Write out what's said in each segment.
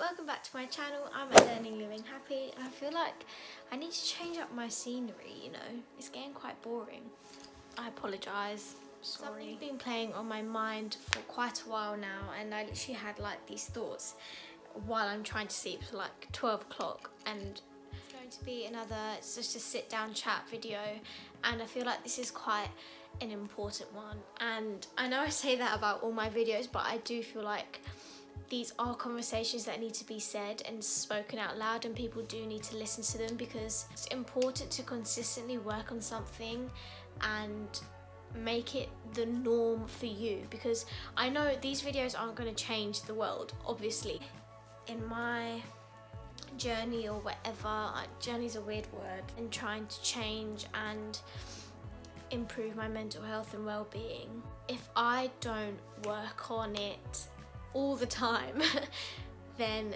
welcome back to my channel. I'm at Learning, Living Happy, and I feel like I need to change up my scenery, you know. It's getting quite boring. I apologise. Sorry. Something's been playing on my mind for quite a while now, and I literally had like these thoughts while I'm trying to sleep, so like 12 o'clock, and it's going to be it's just a sit down chat video, and I feel like this is quite an important one. And I know I say that about all my videos, but I do feel like these are conversations that need to be said and spoken out loud, and people do need to listen to them, because it's important to consistently work on something and make it the norm for you, because I know these videos aren't going to change the world, obviously. In my journey, or whatever, journey's a weird word, and trying to change and improve my mental health and well-being, if I don't work on it all the time, then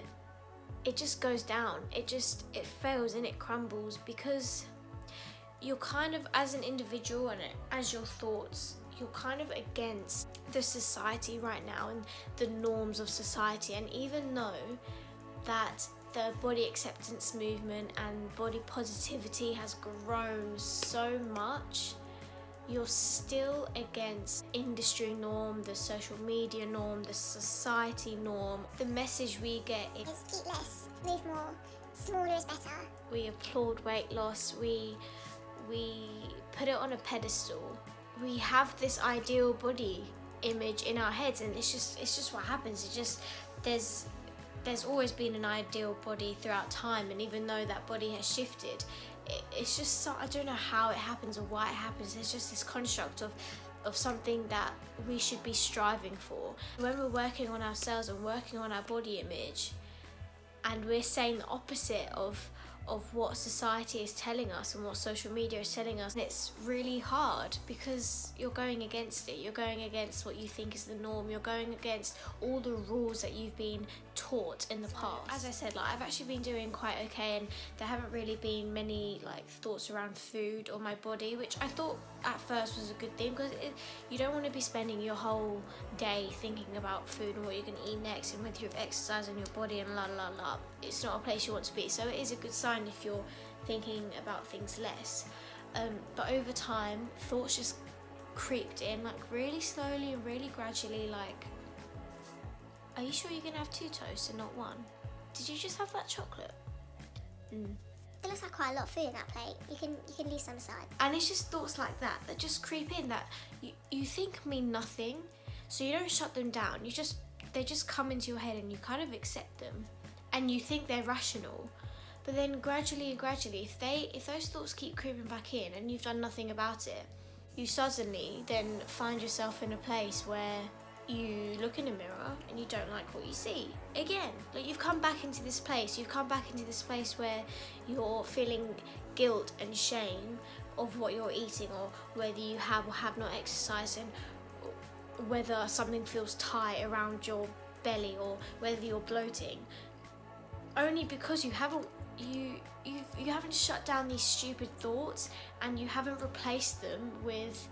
it just goes down. It fails and it crumbles, because you're kind of, as an individual and as your thoughts, you're kind of against the society right now and the norms of society. And even though that the body acceptance movement and body positivity has grown so much, you're still against industry norm, the social media norm, the society norm. The message we get is eat less, move more, smaller is better. We applaud weight loss, we put it on a pedestal. We have this ideal body image in our heads, and it's just what happens. There's always been an ideal body throughout time, and even though that body has shifted, it's just so, I don't know how it happens or why it happens. There's just this construct of something that we should be striving for. When we're working on ourselves and working on our body image, and we're saying the opposite of what society is telling us and what social media is telling us, it's really hard, because you're going against it. You're going against what you think is the norm. You're going against all the rules that you've been taught in the past. As I said, like, I've actually been doing quite okay, and there haven't really been many like thoughts around food or my body, which I thought at first was a good thing, because you don't want to be spending your whole day thinking about food and what you're going to eat next and whether you've exercised on your body and la la la. It's not a place you want to be, so it is a good sign if you're thinking about things less. But over time, thoughts just creeped in, like really slowly and really gradually, like, are you sure you're gonna have 2 toasts and not 1? Did you just have that chocolate? It looks like quite a lot of food in that plate. You can leave some aside. And it's just thoughts like that just creep in, that you think mean nothing, so you don't shut them down. They just come into your head, and you kind of accept them, and you think they're rational. But then gradually, if those thoughts keep creeping back in and you've done nothing about it, you suddenly then find yourself in a place where you look in a mirror and you don't like what you see. Again, like, you've come back into this place where you're feeling guilt and shame of what you're eating, or whether you have or have not exercised, and whether something feels tight around your belly, or whether you're bloating, only because you haven't shut down these stupid thoughts, and you haven't replaced them with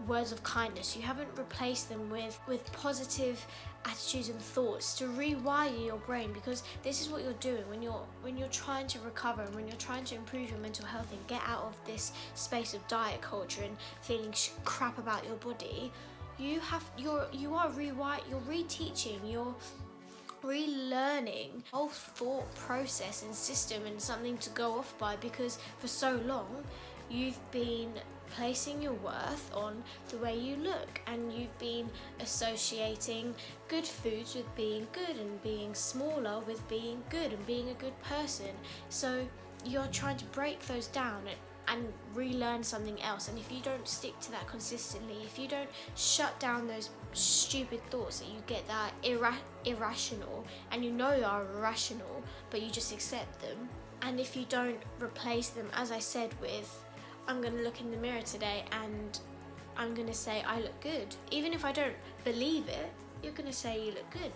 words of kindness. You haven't replaced them with positive attitudes and thoughts to rewire your brain, because this is what you're doing when you're trying to recover, and when you're trying to improve your mental health and get out of this space of diet culture and feeling crap about your body. You're reteaching, you're relearning whole thought process and system, and something to go off by, because for so long you've been placing your worth on the way you look, and you've been associating good foods with being good, and being smaller with being good, and being a good person. So you're trying to break those down and relearn something else. And if you don't stick to that consistently, if you don't shut down those stupid thoughts that you get that irrational, and you know are irrational, but you just accept them, and if you don't replace them, as I said, with, I'm going to look in the mirror today and I'm going to say I look good. Even if I don't believe it, you're going to say you look good.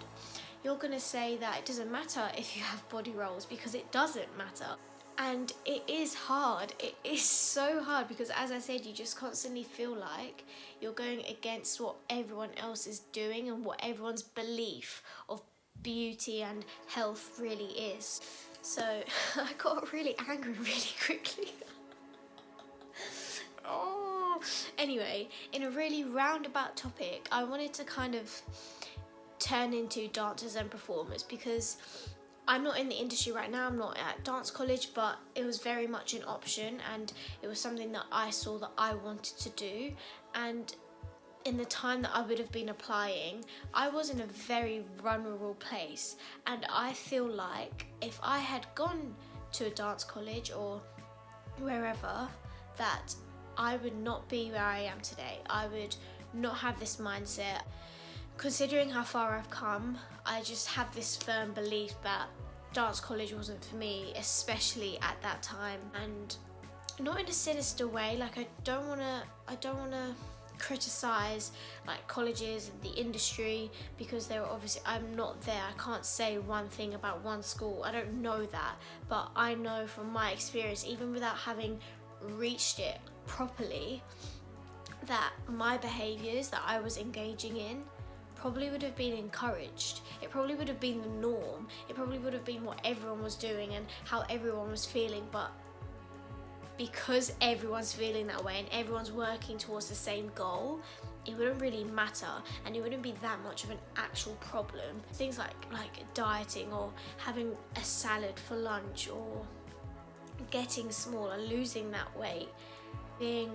You're going to say that it doesn't matter if you have body rolls, because it doesn't matter. And it is hard. It is so hard, because as I said, you just constantly feel like you're going against what everyone else is doing and what everyone's belief of beauty and health really is. So I got really angry really quickly. Oh, anyway, in a really roundabout topic, I wanted to kind of turn into dancers and performers, because I'm not in the industry right now, I'm not at dance college, but it was very much an option, and it was something that I saw that I wanted to do. And in the time that I would have been applying, I was in a very vulnerable place, and I feel like if I had gone to a dance college or wherever, that I would not be where I am today. I would not have this mindset. Considering how far I've come, I just have this firm belief that dance college wasn't for me, especially at that time. And not in a sinister way, like I don't wanna criticize like colleges and the industry, because they're obviously, I'm not there, I can't say one thing about one school, I don't know that, but I know from my experience, even without having reached it properly, that my behaviours that I was engaging in probably would have been encouraged. It probably would have been the norm. It probably would have been what everyone was doing and how everyone was feeling, but because everyone's feeling that way and everyone's working towards the same goal, it wouldn't really matter, and it wouldn't be that much of an actual problem. Things like dieting or having a salad for lunch or getting smaller, losing that weight, being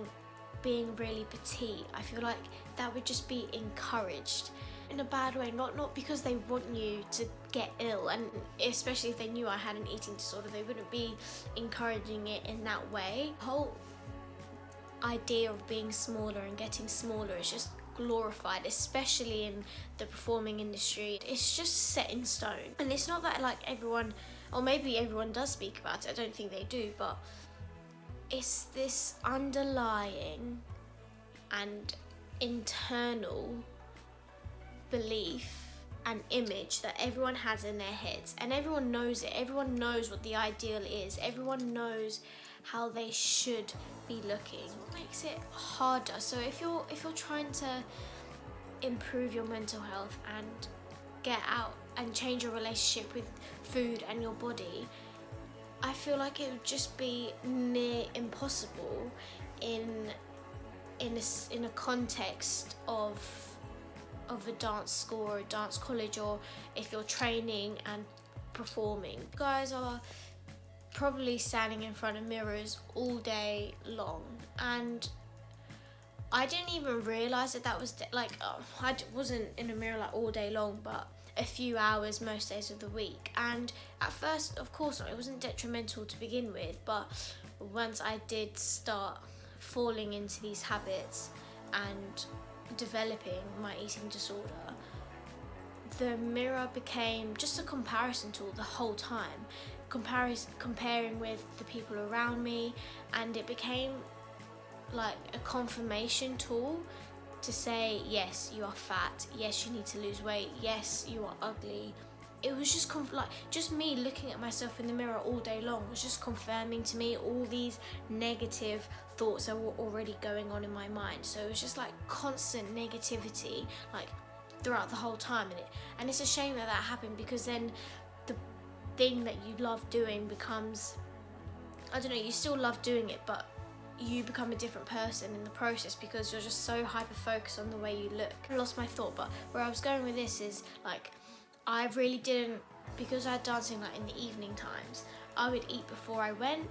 really petite, I feel like that would just be encouraged in a bad way, not because they want you to get ill, and especially if they knew I had an eating disorder, they wouldn't be encouraging it in that way. The whole idea of being smaller and getting smaller is just glorified, especially in the performing industry. It's just set in stone, and it's not that like everyone, or maybe everyone does speak about it, I don't think they do, but it's this underlying and internal belief and image that everyone has in their heads, and everyone knows it. Everyone knows what the ideal is. Everyone knows how they should be looking. It makes it harder. So if you're trying to improve your mental health and get out and change your relationship with food and your body, I feel like it would just be near impossible in a context of a dance school or a dance college, or if you're training and performing. You guys are probably standing in front of mirrors all day long, and I didn't even realise that was I wasn't in a mirror like all day long, but a few hours most days of the week. And at first, of course not, it wasn't detrimental to begin with, but once I did start falling into these habits and developing my eating disorder, the mirror became just a comparison tool the whole time, comparing with the people around me, and it became like a confirmation tool to say, yes, you are fat, yes, you need to lose weight, yes, you are ugly. It was just just me looking at myself in the mirror all day long was just confirming to me all these negative thoughts that were already going on in my mind. So it was just like constant negativity, like throughout the whole time. And it's a shame that happened, because then the thing that you love doing becomes, I don't know, you still love doing it, but you become a different person in the process, because you're just so hyper focused on the way you look. I lost my thought, but where I was going with this is like, I really didn't, because I had dancing like in the evening times, I would eat before I went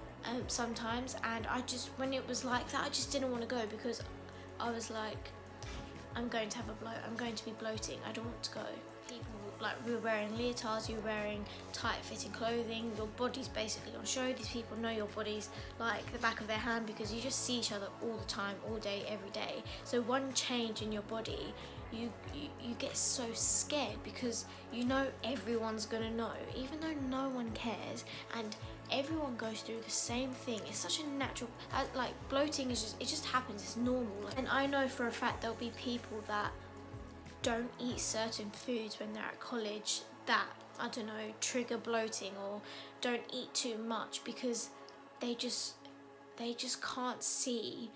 sometimes, and I just, when it was like that, I just didn't want to go, because I was like, I'm going to have a bloat, I'm going to be bloating, I don't want to go. People, like, we were wearing leotards, you were wearing tight fitting clothing, your body's basically on show. These people know your body's like the back of their hand, because you just see each other all the time, all day, every day. So one change in your body, you get so scared, because you know everyone's gonna know, even though no one cares, and everyone goes through the same thing. It's such a natural, like bloating is just, it just happens, it's normal. And I know for a fact there'll be people that don't eat certain foods when they're at college that, I don't know, trigger bloating, or don't eat too much because they just can't see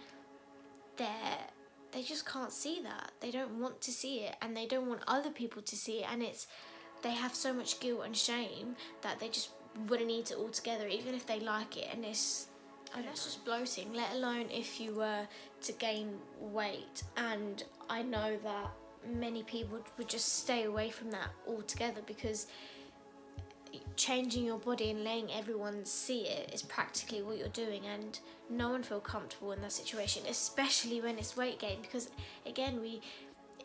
they just can't see that. They don't want to see it, and they don't want other people to see it, and it's they have so much guilt and shame that they just wouldn't eat it altogether, even if they like it. And that's just bloating, let alone if you were to gain weight. And I know that many people would just stay away from that altogether, because changing your body and letting everyone see it is practically what you're doing, and no one feel comfortable in that situation, especially when it's weight gain. Because again,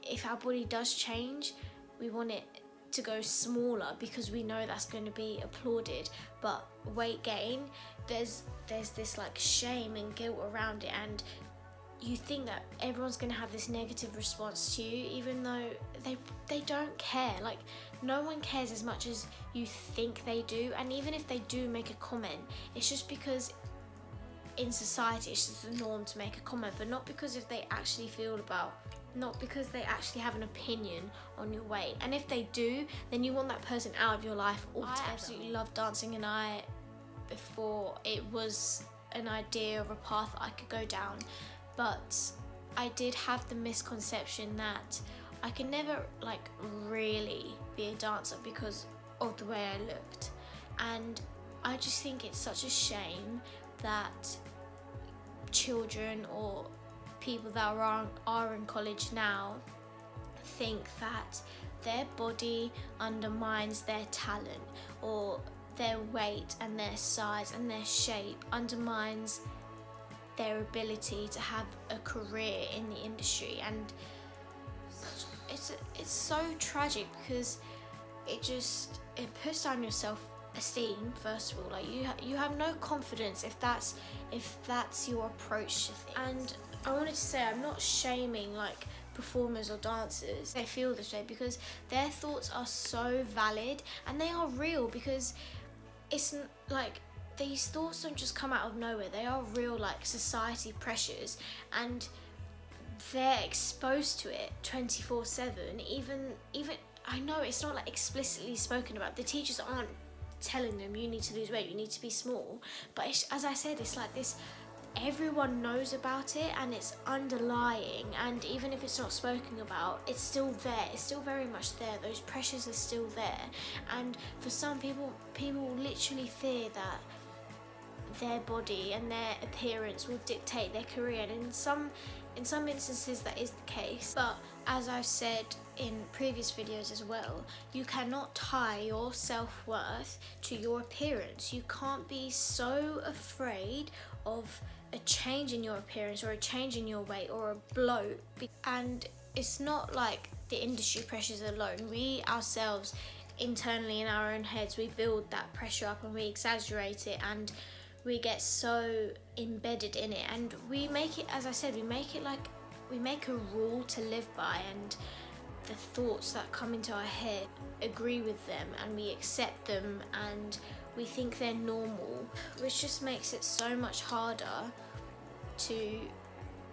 if our body does change, we want it to go smaller because we know that's going to be applauded. But weight gain, there's this like shame and guilt around it, and you think that everyone's going to have this negative response to you, even though they don't care. Like, no one cares as much as you think they do. And even if they do make a comment, it's just because in society it's just the norm to make a comment, but not because not because they actually have an opinion on your weight. And if they do, then you want that person out of your life altogether. I absolutely love dancing, and before it was an idea of a path I could go down, but I did have the misconception that I could never like really be a dancer because of the way I looked. And I just think it's such a shame that children or people that are in college now think that their body undermines their talent, or their weight and their size and their shape undermines their ability to have a career in the industry. And it's so tragic, because it puts down your self-esteem. First of all, like you have no confidence if that's your approach to things. And I wanted to say, I'm not shaming like performers or dancers. They feel this way because their thoughts are so valid and they are real, because it's like these thoughts don't just come out of nowhere. They are real, like society pressures, and they're exposed to it 24/7. Even I know it's not like explicitly spoken about. The teachers aren't telling them you need to lose weight, you need to be small, but as I said, it's like this, everyone knows about it and it's underlying, and even if it's not spoken about, it's still there, it's still very much there. Those pressures are still there, and for some people literally fear that their body and their appearance will dictate their career, and in some instances that is the case. But as I've said in previous videos as well, you cannot tie your self-worth to your appearance. You can't be so afraid of a change in your appearance or a change in your weight or a bloat. And it's not like the industry pressures alone. We ourselves, internally in our own heads, we build that pressure up and we exaggerate it, and we get so embedded in it, and we make it, as I said, we make a rule to live by, and the thoughts that come into our head agree with them and we accept them and we think they're normal, which just makes it so much harder to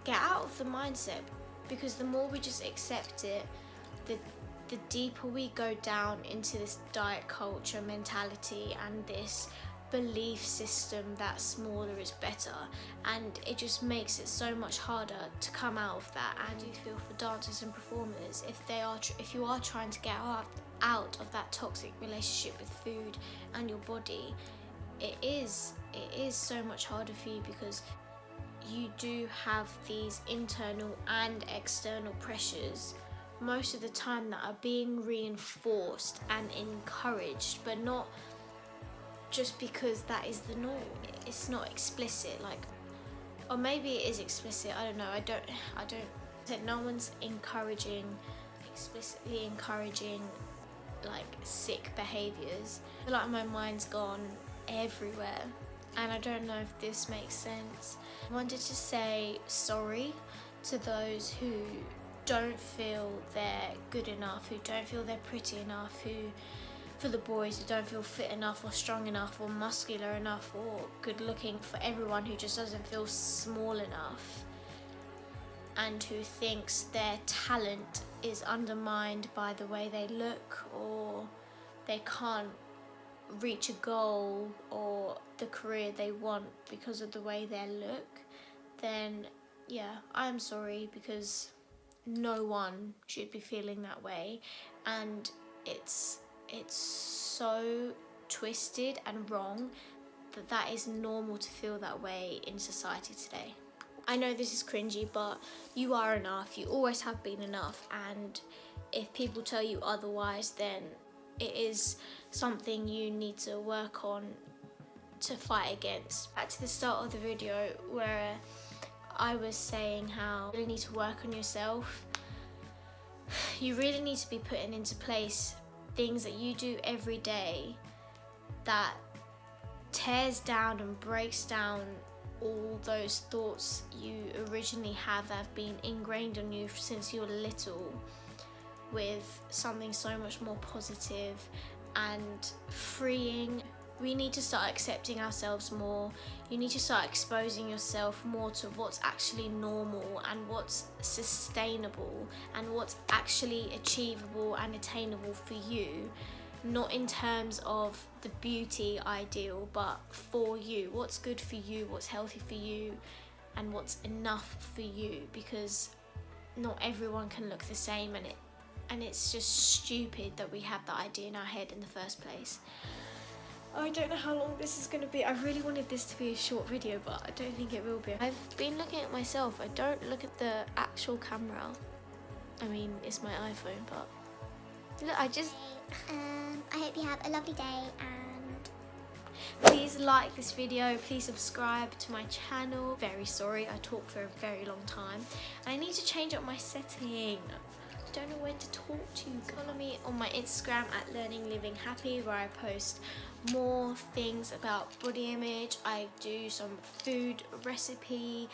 get out of the mindset, because the more we just accept it, the deeper we go down into this diet culture mentality and this belief system that smaller is better, and it just makes it so much harder to come out of that. And you feel for dancers and performers, if you are trying to get out of that toxic relationship with food and your body, it is so much harder for you, because you do have these internal and external pressures most of the time that are being reinforced and encouraged, but not just because that is the norm. It's not explicit, like, or maybe it is explicit, I don't know. I don't no one's explicitly encouraging like sick behaviors. I feel like my mind's gone everywhere and I don't know if this makes sense. I wanted to say sorry to those who don't feel they're good enough, who don't feel they're pretty enough, for the boys who don't feel fit enough or strong enough or muscular enough or good looking, for everyone who just doesn't feel small enough and who thinks their talent is undermined by the way they look, or they can't reach a goal or the career they want because of the way they look. Then yeah, I'm sorry, because no one should be feeling that way, and it's it's so twisted and wrong that is normal to feel that way in society today. I know this is cringy, but you are enough. You always have been enough, and if people tell you otherwise, then it is something you need to work on to fight against. Back to the start of the video where I was saying how you really need to work on yourself. You really need to be putting into place things that you do every day that tears down and breaks down all those thoughts you originally have that have been ingrained on you since you were little, with something so much more positive and freeing. We need to start accepting ourselves more. You need to start exposing yourself more to what's actually normal and what's sustainable and what's actually achievable and attainable for you. Not in terms of the beauty ideal, but for you. What's good for you, what's healthy for you, and what's enough for you, because not everyone can look the same, and it's just stupid that we have that idea in our head in the first place. I don't know how long this is going to be. I really wanted this to be a short video, but I don't think it will be. I've been looking at myself. I don't look at the actual camera. I mean, it's my iPhone, but look, I hope you have a lovely day, and please like this video, please subscribe to my channel. Very sorry, I talked for a very long time, and I need to change up my setting. I don't know when to talk to you. Follow me on my Instagram at Learning Living Happy, where I post more things about body image. I do some food recipe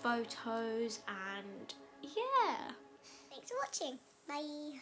photos, and yeah. thanks for watching. Bye.